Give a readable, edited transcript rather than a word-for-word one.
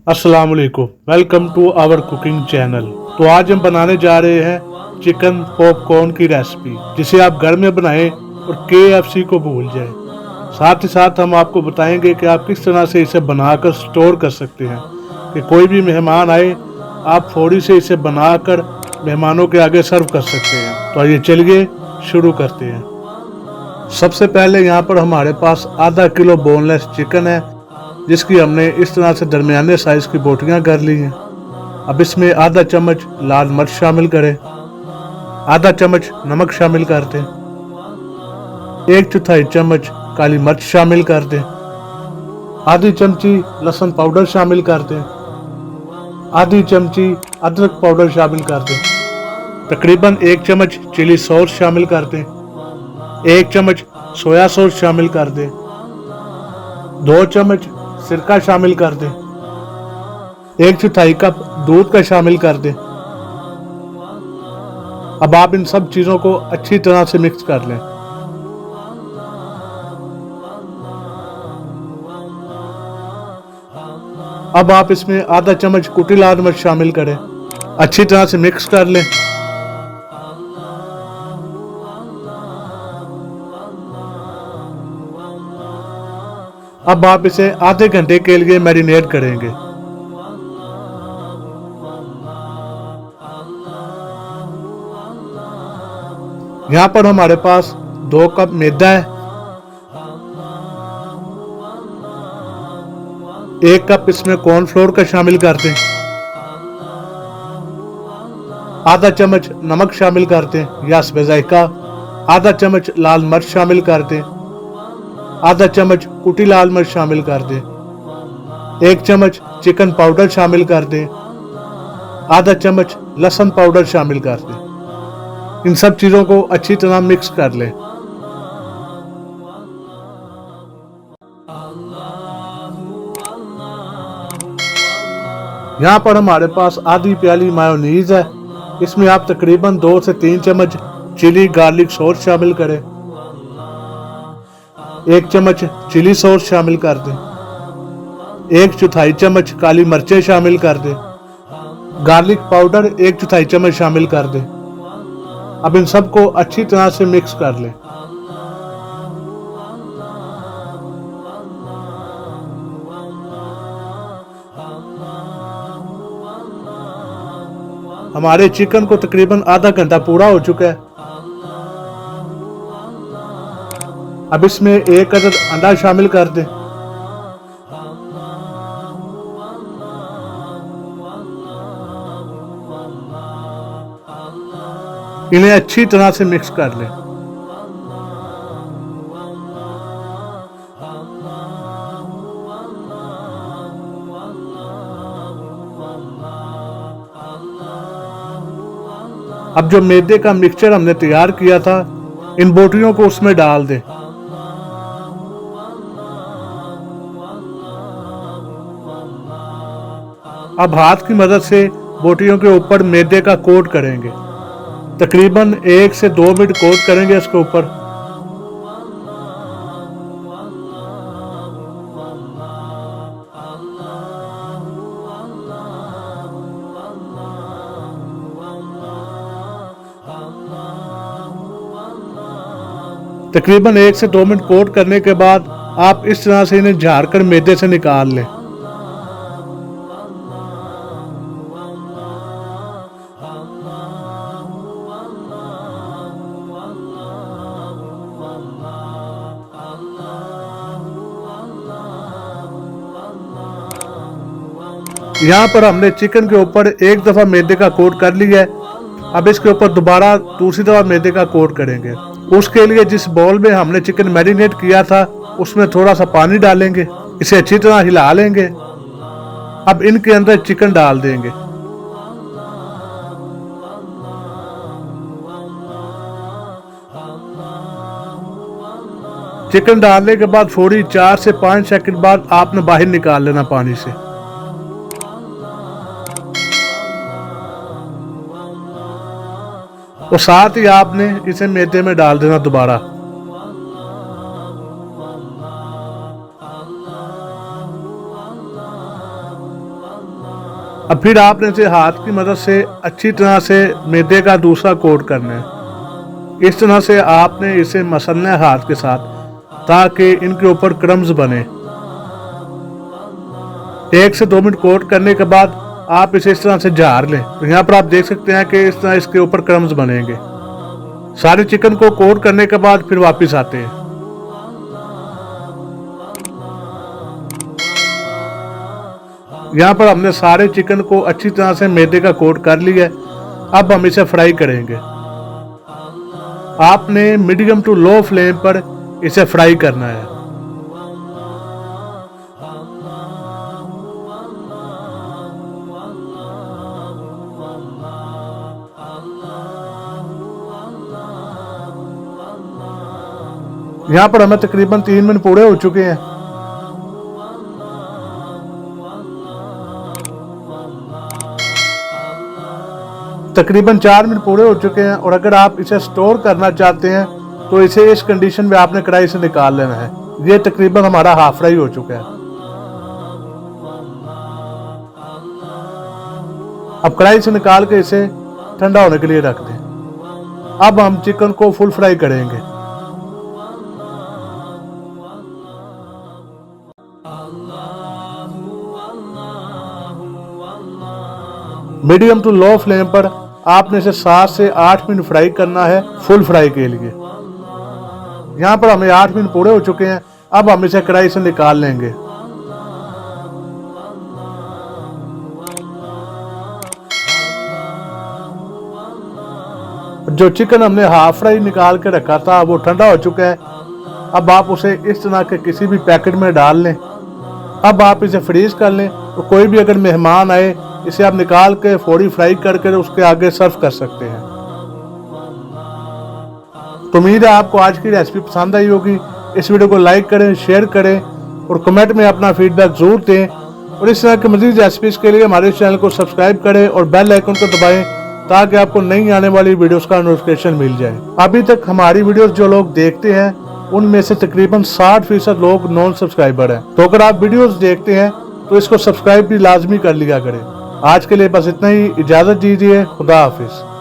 अस्सलाम वालेकुम, welcome to our cooking channel. तो आज हम बनाने जा रहे हैं चिकन पॉपकॉर्न की रेसिपी, जिसे आप घर में बनाएं और KFC को भूल जाएं। साथ ही साथ हम आपको बताएंगे कि आप किस तरह से इसे बनाकर स्टोर कर सकते हैं कि कोई भी मेहमान आए आप फौरी से इसे बनाकर मेहमानों के आगे सर्व कर सकते हैं। तो आइए चलिए शुरू करते हैं। सबसे पहले यहाँ पर हमारे पास आधा किलो बोनलेस चिकन है, जिसकी हमने इस तरह से दरमियाने साइज की बोटियां कर ली हैं। अब इसमें आधा चम्मच लाल मिर्च शामिल करें, आधा चम्मच नमक शामिल कर दें, 1/4 चम्मच काली मिर्च शामिल कर दें, आधी चमची लहसुन पाउडर शामिल कर दें, आधी चमची अदरक पाउडर शामिल कर दें, तकरीबन 1 चम्मच चिली सॉस शामिल कर दें, 1 चम्मच सोया सॉस शामिल कर दें, 2 चम्मच सिरका शामिल कर दें, 1/4 कप दूध का शामिल कर दें। अब आप इन सब चीजों को अच्छी तरह से मिक्स कर लें। अब आप इसमें आधा चम्मच कुटी लाल मिर्च शामिल करें, अच्छी तरह से मिक्स कर लें। अब आप इसे आधे घंटे के लिए मैरिनेट करेंगे। यहाँ पर हमारे पास 2 कप मैदा है, 1 कप इसमें कॉर्नफ्लोर का शामिल कर दें, आधा चम्मच नमक शामिल कर दें या जायका, आधा चम्मच लाल मिर्च शामिल कर दें, आधा चम्मच कुटी लाल मिर्च शामिल कर दें, 1 चम्मच चिकन पाउडर शामिल कर दें, आधा चम्मच लहसुन पाउडर शामिल कर दें। इन सब चीजों को अच्छी तरह मिक्स कर लें। यहाँ पर हमारे पास आधी प्याली मायोनीज है, इसमें आप तकरीबन 2 से 3 चम्मच चिली गार्लिक सॉस शामिल करें, 1 चम्मच चिली सॉस शामिल कर दें, 1/4 चम्मच काली मिर्चें शामिल कर दें, गार्लिक पाउडर 1/4 चम्मच शामिल कर दें। अब इन सबको अच्छी तरह से मिक्स कर लें। हमारे चिकन को तकरीबन आधा घंटा पूरा हो चुका है। अब इसमें 1 अदद अंडा शामिल कर दें, इन्हें अच्छी तरह से मिक्स कर लें। अब जो मैदे का मिक्सचर हमने तैयार किया था, इन बोटियों को उसमें डाल दें। अब हाथ की मदद से बोटियों के ऊपर मैदे का कोट करेंगे, तकरीबन 1 से 2 मिनट कोट करेंगे इसके ऊपर। तकरीबन 1 से 2 मिनट कोट करने के बाद आप इस तरह से इन्हें झाड़कर मैदे से निकाल लें। यहाँ पर हमने चिकन के ऊपर एक दफा मैदे का कोट कर लिया है। अब इसके ऊपर दोबारा दूसरी दफा मैदे का कोट करेंगे। उसके लिए जिस बाउल में हमने चिकन मैरिनेट किया था, उसमें थोड़ा सा पानी डालेंगे, इसे अच्छी तरह हिला लेंगे। अब इनके अंदर चिकन डाल देंगे। चिकन डालने के बाद फौरी 4 से 5 सेकंड बाद आपने बाहर निकाल लेना पानी से। और साथ ही आपने इसे मैदे में डाल देना दोबारा। अब फिर आपने इसे हाथ की मदद से अच्छी तरह से मैदे का दूसरा कोट करना है। इस तरह से आपने इसे मसलना है हाथ के साथ, ताकि इनके ऊपर क्रम्स बने। 1 से 2 मिनट कोट करने के बाद आप इसे इस तरह से झाड़ लें। तो यहाँ पर आप देख सकते हैं कि इस तरह इसके ऊपर क्रम्स बनेंगे। सारे चिकन को कोट करने के बाद फिर वापस आते हैं। यहाँ पर हमने सारे चिकन को अच्छी तरह से मैदे का कोट कर लिया है। अब हम इसे फ्राई करेंगे। आपने मीडियम टू लो फ्लेम पर इसे फ्राई करना है। यहाँ पर हमें तकरीबन 3 मिनट पूरे हो चुके हैं। तकरीबन 4 मिनट पूरे हो चुके हैं। और अगर आप इसे स्टोर करना चाहते हैं तो इसे इस कंडीशन में आपने कढ़ाई से निकाल लेना है। ये तकरीबन हमारा हाफ फ्राई हो चुका है। अब कढ़ाई से निकाल के इसे ठंडा होने के लिए रख दें। अब हम चिकन को फुल फ्राई करेंगे। मीडियम टू लो फ्लेम पर आपने इसे 7 से 8 मिनट फ्राई करना है फुल फ्राई के लिए। यहाँ पर हमें 8 मिनट पूरे हो चुके हैं। अब हम इसे कढ़ाई से निकाल लेंगे। जो चिकन हमने हाफ फ्राई निकाल के रखा था वो ठंडा हो चुका है। अब आप उसे इस तरह के किसी भी पैकेट में डाल लें। अब आप इसे फ्रीज कर लें। तो कोई भी अगर मेहमान आए, इसे आप निकाल के फौरी फ्राई करके उसके आगे सर्व कर सकते हैं। तो उम्मीद है आपको आज की रेसिपी पसंद आई होगी। इस वीडियो को लाइक करें, शेयर करें और कमेंट में अपना फीडबैक जरूर दें। और इस तरह की मज़ीद रेसिपीज़ के लिए हमारे चैनल को सब्सक्राइब करें और बेल आइकन को दबाएं, ताकि आपको नई आने वाली वीडियोस का नोटिफिकेशन मिल जाए। अभी तक हमारी वीडियोस जो लोग देखते हैं उनमें से तकरीबन 60% लोग नॉन सब्सक्राइबर हैं। तो अगर आप वीडियोस देखते हैं तो इसको सब्सक्राइब भी लाजमी कर लिया करें। आज के लिए बस इतना ही। इजाज़त दीजिए। खुदा हाफिज।